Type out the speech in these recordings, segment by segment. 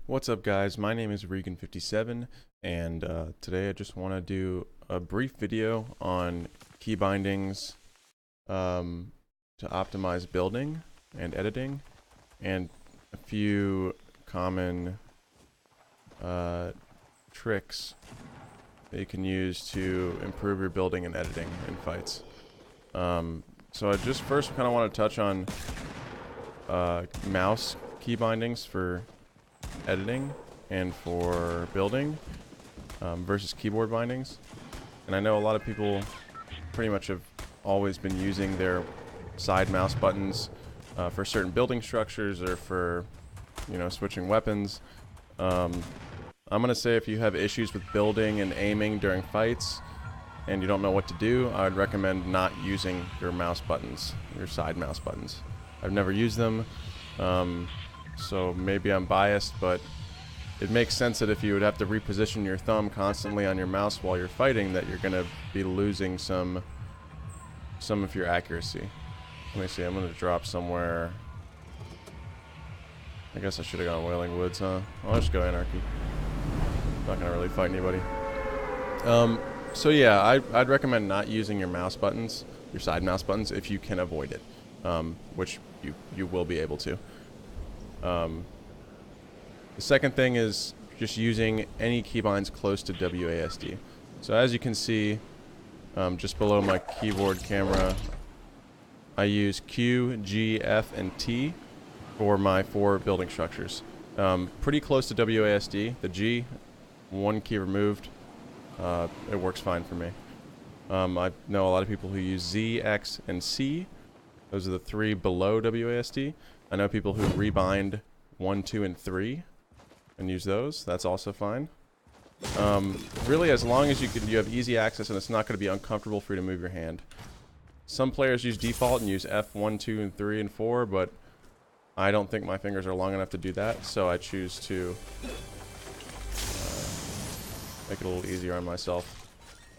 What's up, guys? My name is Regan57, and today I just want to do a brief video on key bindings to optimize building and editing, and a few common tricks that you can use to improve your building and editing in fights. So I just first kind of want to touch on mouse key bindings for editing and for building versus keyboard bindings. And I know a lot of people pretty much have always been using their side mouse buttons for certain building structures or for, you know, switching weapons. I'm gonna say if you have issues with building and aiming during fights and you don't know what to do, I'd recommend not using your mouse buttons, your side mouse buttons. I've never used them, so maybe I'm biased, but it makes sense that if you would have to reposition your thumb constantly on your mouse while you're fighting, that you're going to be losing some of your accuracy. Let me see, I'm going to drop somewhere. I guess I should have gone Wailing Woods, huh? I'll just go Anarchy. Not going to really fight anybody. So yeah, I'd recommend not using your mouse buttons, your side mouse buttons, if you can avoid it, which you will be able to. The second thing is just using any keybinds close to WASD. So as you can see, just below my keyboard camera, I use Q, G, F, and T for my 4 building structures. Pretty close to WASD. The G, one key removed, it works fine for me. I know a lot of people who use Z, X, and C. Those are the 3 below WASD. I know people who rebind 1, 2, and 3 and use those. That's also fine. Really, as long as you have easy access and it's not going to be uncomfortable for you to move your hand. Some players use default and use F, 1, 2, and 3, and 4, but I don't think my fingers are long enough to do that, so I choose to make it a little easier on myself.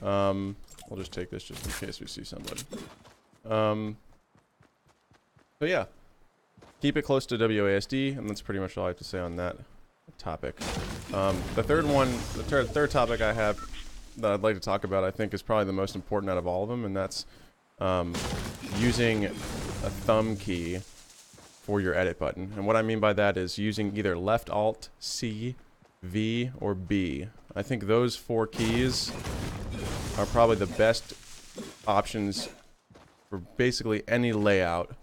We'll just take this just in case we see somebody. So yeah, keep it close to WASD, and that's pretty much all I have to say on that topic. The third topic I have that I'd like to talk about, I think, is probably the most important out of all of them, and that's using a thumb key for your edit button. And what I mean by that is using either left alt, C, V, or B. I think those 4 keys are probably the best options for basically any layout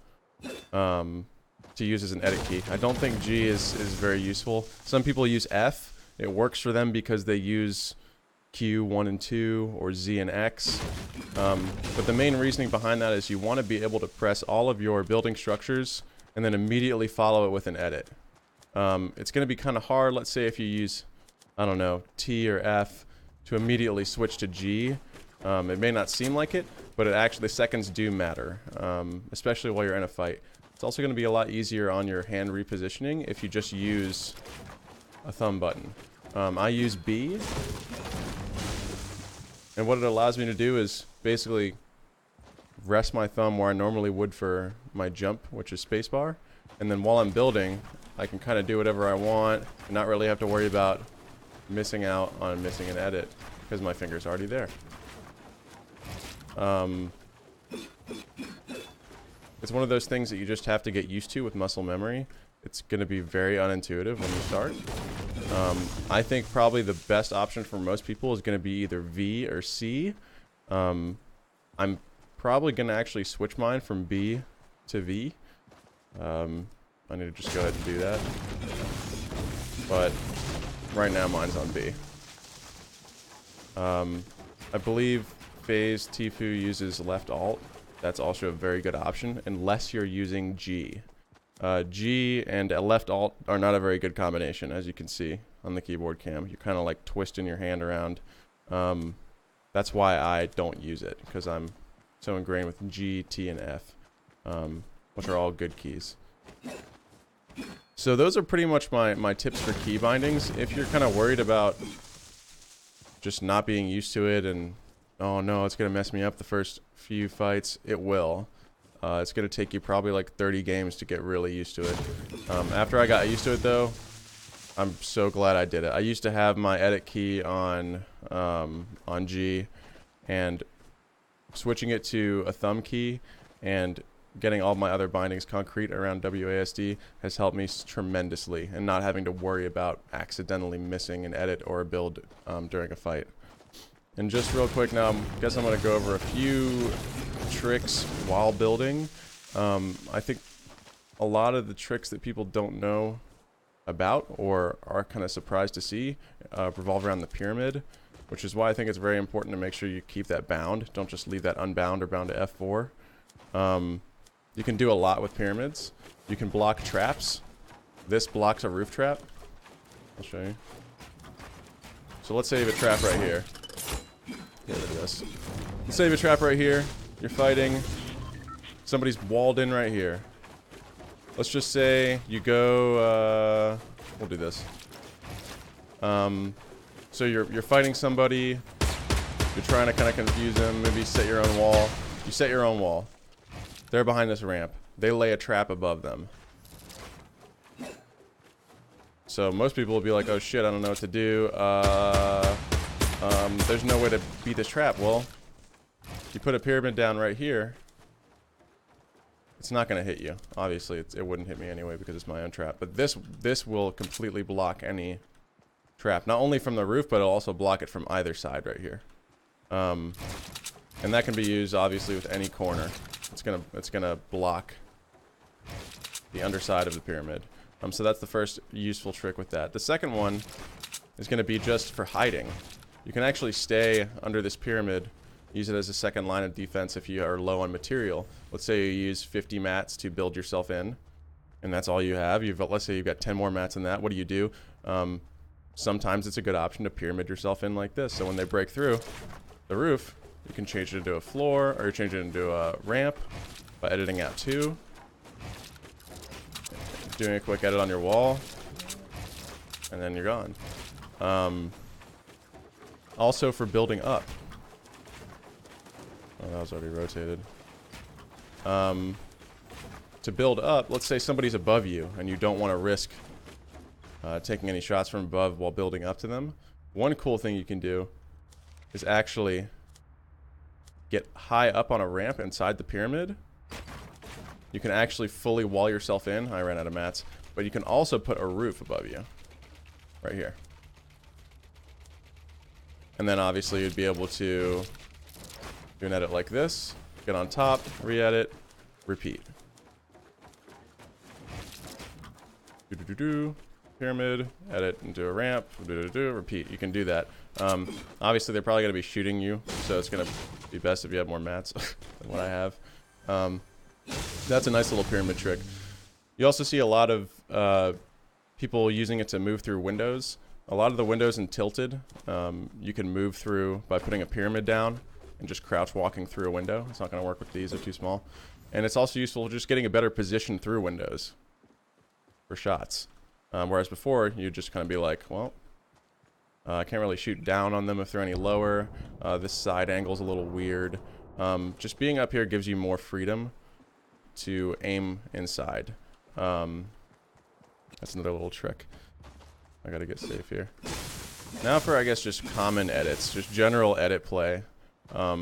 to use as an edit key. I don't think G is very useful. Some people use F. It works for them because they use Q, 1 and 2, or Z and X. But the main reasoning behind that is you want to be able to press all of your building structures and then immediately follow it with an edit. It's going to be kind of hard, let's say if you use, I don't know, T or F to immediately switch to G. It may not seem like it, but the seconds do matter, especially while you're in a fight. It's also going to be a lot easier on your hand repositioning if you just use a thumb button. I use B, and what it allows me to do is basically rest my thumb where I normally would for my jump, which is spacebar, and then while I'm building, I can kind of do whatever I want and not really have to worry about missing out on missing an edit because my finger's already there. It's one of those things that you just have to get used to with muscle memory. It's going to be very unintuitive when you start. I think probably the best option for most people is going to be either V or C. I'm probably going to actually switch mine from B to V. I need to just go ahead and do that. But right now mine's on B. I believe Phase Tfue uses left alt. That's also a very good option, unless you're using G. G and a left alt are not a very good combination, as you can see on the keyboard cam. You're kind of like twisting your hand around. That's why I don't use it, because I'm so ingrained with G, T, and F, which are all good keys. So those are pretty much my tips for key bindings. If you're kind of worried about just not being used to it and, oh no, it's going to mess me up the first few fights, it will. It's going to take you probably like 30 games to get really used to it. After I got used to it though, I'm so glad I did it. I used to have my edit key on G, and switching it to a thumb key and getting all my other bindings concrete around WASD has helped me tremendously, and not having to worry about accidentally missing an edit or a build during a fight. And just real quick now, I guess I'm going to go over a few tricks while building. I think a lot of the tricks that people don't know about or are kind of surprised to see revolve around the pyramid, which is why I think it's very important to make sure you keep that bound. Don't just leave that unbound or bound to F4. You can do a lot with pyramids. You can block traps. This blocks a roof trap. I'll show you. So let's say you have a trap right here. Get rid of this. Let's say you have a trap right here. You're fighting. Somebody's walled in right here. Let's just say you go, we'll do this. So you're fighting somebody. You're trying to kind of confuse them. Maybe set your own wall. You set your own wall. They're behind this ramp. They lay a trap above them. So most people will be like, oh shit, I don't know what to do. There's no way to beat this trap. Well, you put a pyramid down right here. It's not going to hit you. Obviously, it wouldn't hit me anyway because it's my own trap. But this will completely block any trap. Not only from the roof, but it'll also block it from either side right here. And that can be used, obviously, with any corner. It's gonna block the underside of the pyramid. So that's the first useful trick with that. The second one is going to be just for hiding. You can actually stay under this pyramid, use it as a second line of defense if you are low on material. Let's say you use 50 mats to build yourself in, and that's all you have. Let's say you've got 10 more mats than that. What do? Sometimes it's a good option to pyramid yourself in like this. So when they break through the roof, you can change it into a floor, or change it into a ramp by editing out 2. Doing a quick edit on your wall, and then you're gone. Also for building up. Oh, that was already rotated. To build up, let's say somebody's above you and you don't want to risk taking any shots from above while building up to them. One cool thing you can do is actually get high up on a ramp inside the pyramid. You can actually fully wall yourself in. I ran out of mats. But you can also put a roof above you. Right here. And then obviously you'd be able to do an edit like this. Get on top, re-edit, repeat. Pyramid, edit into a ramp, repeat. You can do that. Obviously they're probably going to be shooting you, so it's going to be best if you have more mats than what I have. That's a nice little pyramid trick. You also see a lot of people using it to move through windows. A lot of the windows in Tilted, you can move through by putting a pyramid down and just crouch walking through a window. It's not going to work with these, they're too small. And it's also useful just getting a better position through windows for shots. Whereas before, you'd just kind of be like, well, I can't really shoot down on them if they're any lower. This side angle's a little weird. Just being up here gives you more freedom to aim inside. That's another little trick. I gotta get safe here. Now for, I guess, just common edits. Just general edit play. Let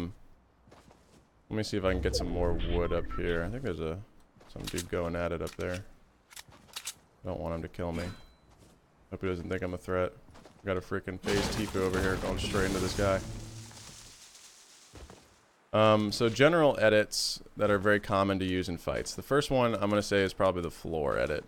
me see if I can get some more wood up here. I think there's some dude going at it up there. I don't want him to kill me. Hope he doesn't think I'm a threat. Got a freaking phase Tifu over here going straight into this guy. So general edits that are very common to use in fights. The first one I'm going to say is probably the floor edit.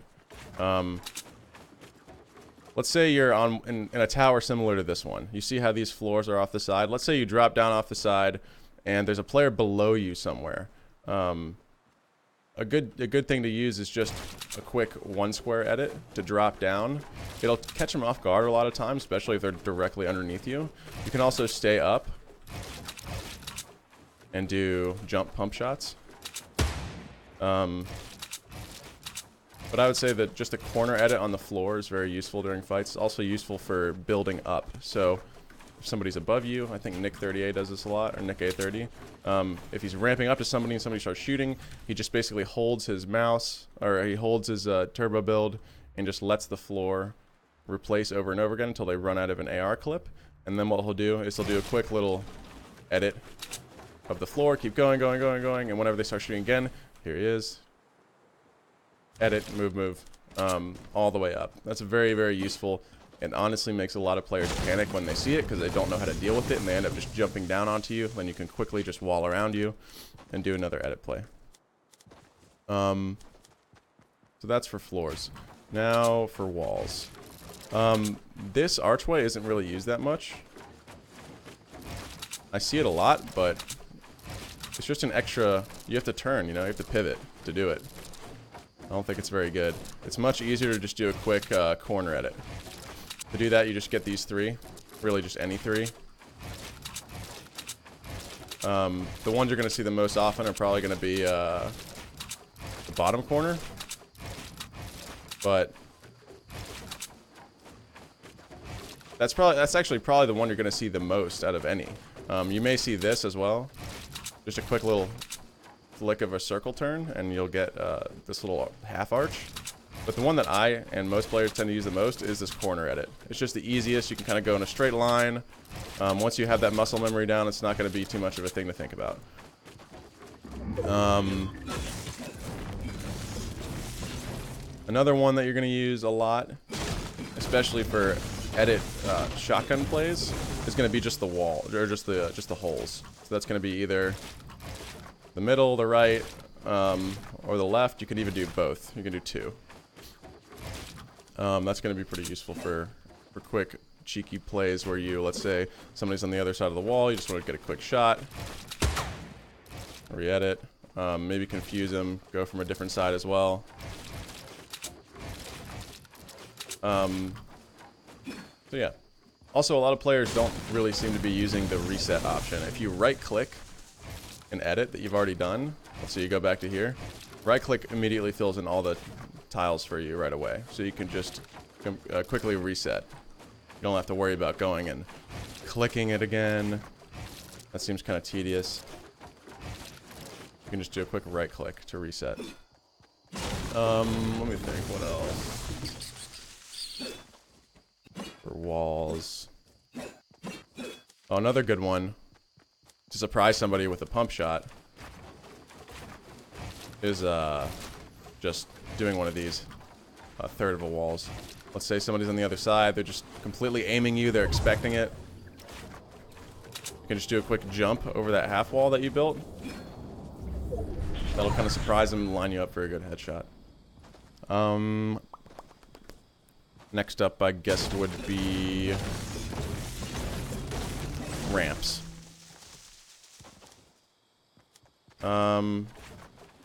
Let's say you're in a tower similar to this one. You see how these floors are off the side? Let's say you drop down off the side and there's a player below you somewhere. A good thing to use is just a quick 1 square edit to drop down. It'll catch them off guard a lot of times, especially if they're directly underneath you. You can also stay up and do jump pump shots. But I would say that just a corner edit on the floor is very useful during fights. It's also useful for building up. So if somebody's above you, I think Nick 38 does this a lot, or Nick A30. If he's ramping up to somebody and somebody starts shooting, he just basically holds his mouse, or he holds his turbo build and just lets the floor replace over and over again until they run out of an AR clip. And then what he'll do is he'll do a quick little edit of the floor, keep going, and whenever they start shooting again, here he is. Edit, move, all the way up. That's very, very useful, and honestly makes a lot of players panic when they see it because they don't know how to deal with it, and they end up just jumping down onto you. Then you can quickly just wall around you and do another edit play. So that's for floors. Now for walls. This archway isn't really used that much. I see it a lot, but it's just an extra, you have to turn, you know, you have to pivot to do it. I don't think it's very good. It's much easier to just do a quick corner edit. To do that, you just get these three, really just any three. The ones you're going to see the most often are probably going to be the bottom corner, but that's actually probably the one you're going to see the most out of any. You may see this as well, just a quick little flick of a circle turn, and you'll get this little half arch. But the one that I and most players tend to use the most is this corner edit. It's just the easiest. You can kind of go in a straight line. Once you have that muscle memory down, it's not going to be too much of a thing to think about. Another one that you're going to use a lot, especially for edit shotgun plays, is going to be just the wall, or just the holes. So that's going to be either the middle, the right, or the left. You can even do both. You can do two. That's going to be pretty useful for quick, cheeky plays where you, let's say, somebody's on the other side of the wall. You just want to get a quick shot. Re-edit. Maybe confuse them. Go from a different side as well. So yeah. Also, a lot of players don't really seem to be using the reset option. If you right-click an edit that you've already done, let's say you go back to here, right-click immediately fills in all the tiles for you right away. So you can just quickly reset. You don't have to worry about going and clicking it again. That seems kind of tedious. You can just do a quick right-click to reset. Let me think, what else? For walls. Oh, another good one to surprise somebody with a pump shot is just doing one of these, a third of a walls. Let's say somebody's on the other side, they're just completely aiming you, they're expecting it. You can just do a quick jump over that half wall that you built. That'll kind of surprise them and line you up for a good headshot. Next up, I guess, would be ramps.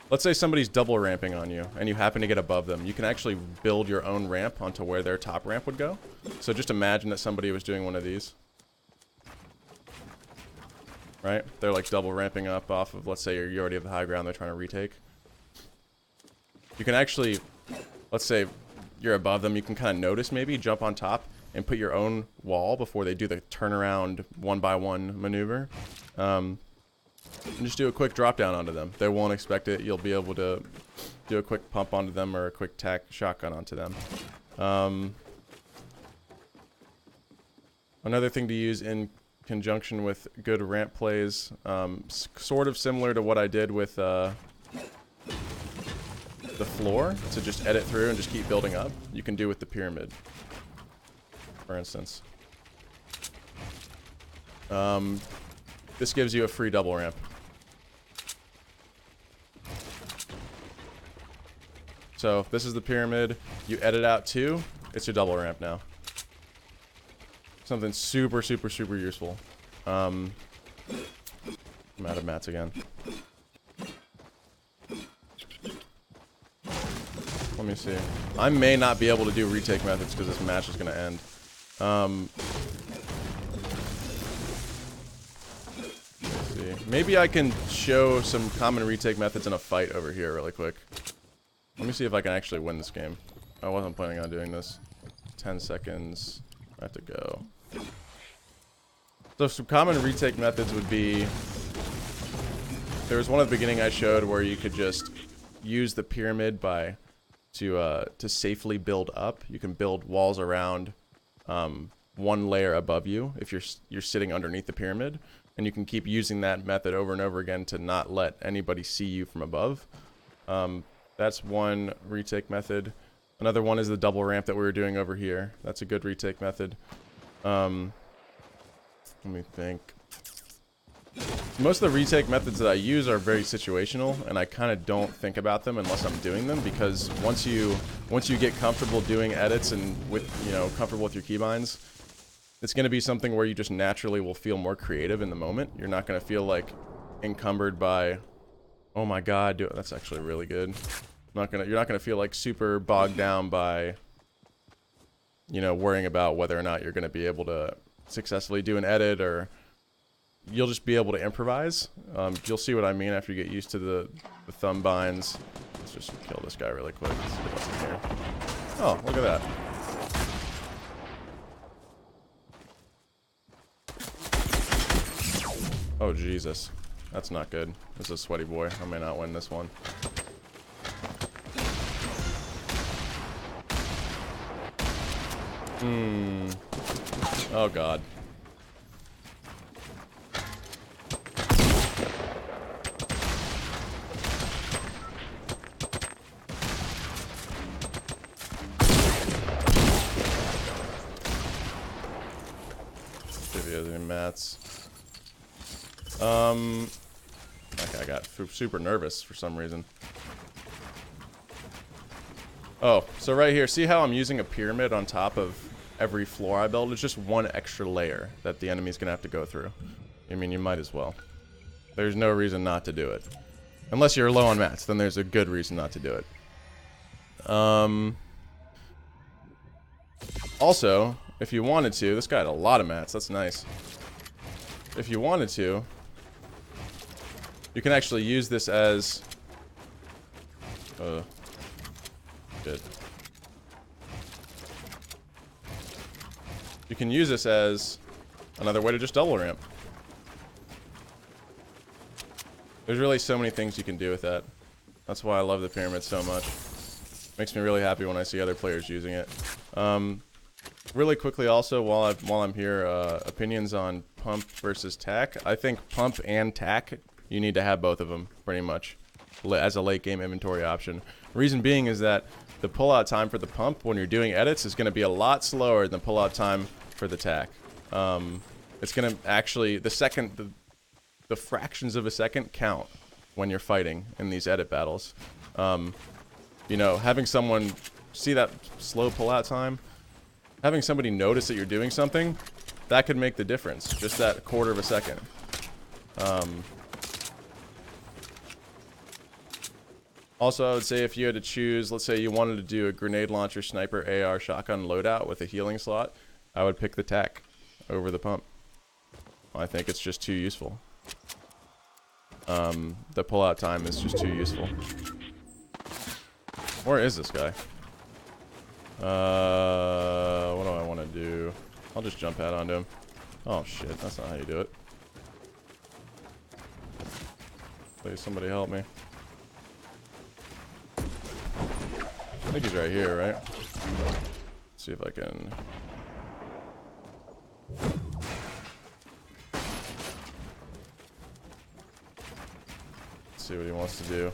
Let's say somebody's double ramping on you, and you happen to get above them. You can actually build your own ramp onto where their top ramp would go. So just imagine that somebody was doing one of these. Right? They're like double ramping up off of, let's say you already have the high ground, they're trying to retake. You can actually, let's say you're above them, you can kind of notice maybe, jump on top and put your own wall before they do the turnaround 1x1 maneuver. And just do a quick drop down onto them. They won't expect it. You'll be able to do a quick pump onto them or a quick tack shotgun onto them. Another thing to use in conjunction with good ramp plays, sort of similar to what I did with the floor, to just edit through and just keep building up. You can do with the pyramid, for instance. This gives you a free double ramp. So if this is the pyramid, you edit out 2, it's your double ramp now. Something super, super, super useful. I'm out of mats again. Let me see. I may not be able to do retake methods because this match is going to end. Let's see. Maybe I can show some common retake methods in a fight over here really quick. Let me see if I can actually win this game. I wasn't planning on doing this. 10 seconds. I have to go. So some common retake methods would be, there was one at the beginning I showed where you could just use the pyramid by to safely build up. You can build walls around one layer above you if you're sitting underneath the pyramid, and you can keep using that method over and over again to not let anybody see you from above. That's one retake method. Another one is the double ramp that we were doing over here. That's a good retake method. Let me think. Most of the retake methods that I use are very situational, and I kind of don't think about them unless I'm doing them, because once you get comfortable doing edits and comfortable with your keybinds, it's going to be something where you just naturally will feel more creative in the moment. You're not going to feel like encumbered by, oh my god, that's actually really good. You're not gonna feel like super bogged down by, worrying about whether or not you're gonna be able to successfully do an edit, or you'll just be able to improvise. You'll see what I mean after you get used to the thumb binds. Let's just kill this guy really quick. Let's see what's in here. Oh, look at that. Oh Jesus, that's not good. This is a sweaty boy. I may not win this one. Oh god. Give you any mats. Okay, I got super nervous for some reason. Oh, so right here, see how I'm using a pyramid on top of every floor I build? It's just one extra layer that the enemy's gonna have to go through. I mean, you might as well. There's no reason not to do it. Unless you're low on mats, then there's a good reason not to do it. Also, if you wanted to, this guy had a lot of mats, that's nice. If you wanted to, you can actually use this as... Good. You can use this as another way to just double ramp. There's really so many things you can do with that. That's why I love the pyramid so much. Makes me really happy when I see other players using it. Really quickly also, while I'm here, opinions on pump versus tack. I think pump and tack, you need to have both of them, pretty much, as a late game inventory option. Reason being is that the pullout time for the pump when you're doing edits is going to be a lot slower than pullout time for the tack. It's going to actually, the fractions of a second count when you're fighting in these edit battles. Having someone see that slow pullout time, having somebody notice that you're doing something, that could make the difference. Just that quarter of a second. Also, I would say if you had to choose, let's say you wanted to do a grenade launcher, sniper, AR, shotgun loadout with a healing slot, I would pick the tack over the pump. I think it's just too useful. The pullout time is just too useful. Where is this guy? What do I want to do? I'll just jump out onto him. Oh shit, that's not how you do it. Please, somebody help me. I think he's right here, right? Let's see if I can... see what he wants to do.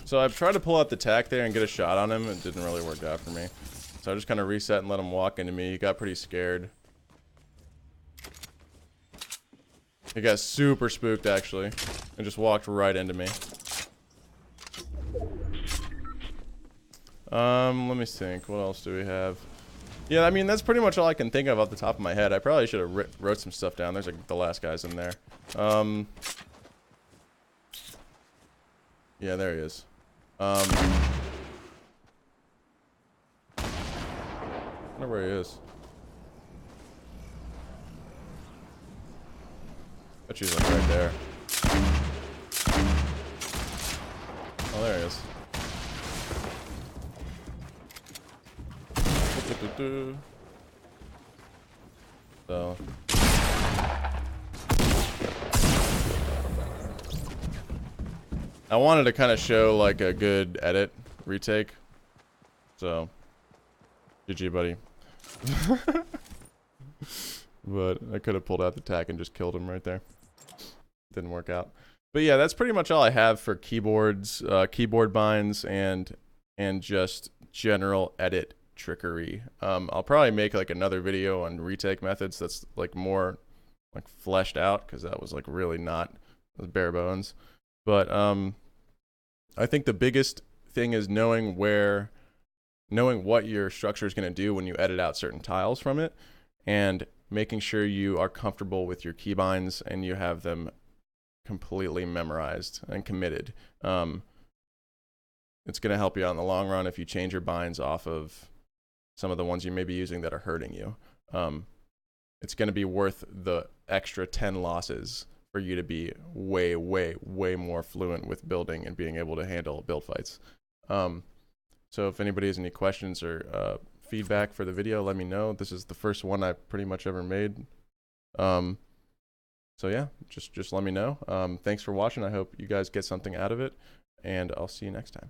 So I've tried to pull out the tack there and get a shot on him. It didn't really work out for me. So I just kind of reset and let him walk into me. He got pretty scared. He got super spooked, actually. And just walked right into me. Let me think. What else do we have? Yeah, I mean, that's pretty much all I can think of off the top of my head. I probably should have wrote some stuff down. There's like the last guys in there. Yeah, there he is. I wonder where he is. Bet he's like right there. Oh, there he is. So I wanted to kind of show like a good edit retake. So GG, buddy. But I could have pulled out the tack and just killed him right there. Didn't work out. But yeah, that's pretty much all I have for keyboards, keyboard binds, and just general edit trickery. I'll probably make like another video on retake methods that's like more like fleshed out, because that was like really not bare bones. But I think the biggest thing is knowing what your structure is going to do when you edit out certain tiles from it, and making sure you are comfortable with your keybinds and you have them completely memorized and committed. It's going to help you out in the long run if you change your binds off of some of the ones you may be using that are hurting you. It's going to be worth the extra 10 losses for you to be way, way, way more fluent with building and being able to handle build fights. So if anybody has any questions or feedback for the video, let me know. This is the first one I pretty much ever made. So yeah, just let me know. Thanks for watching. I hope you guys get something out of it, and I'll see you next time.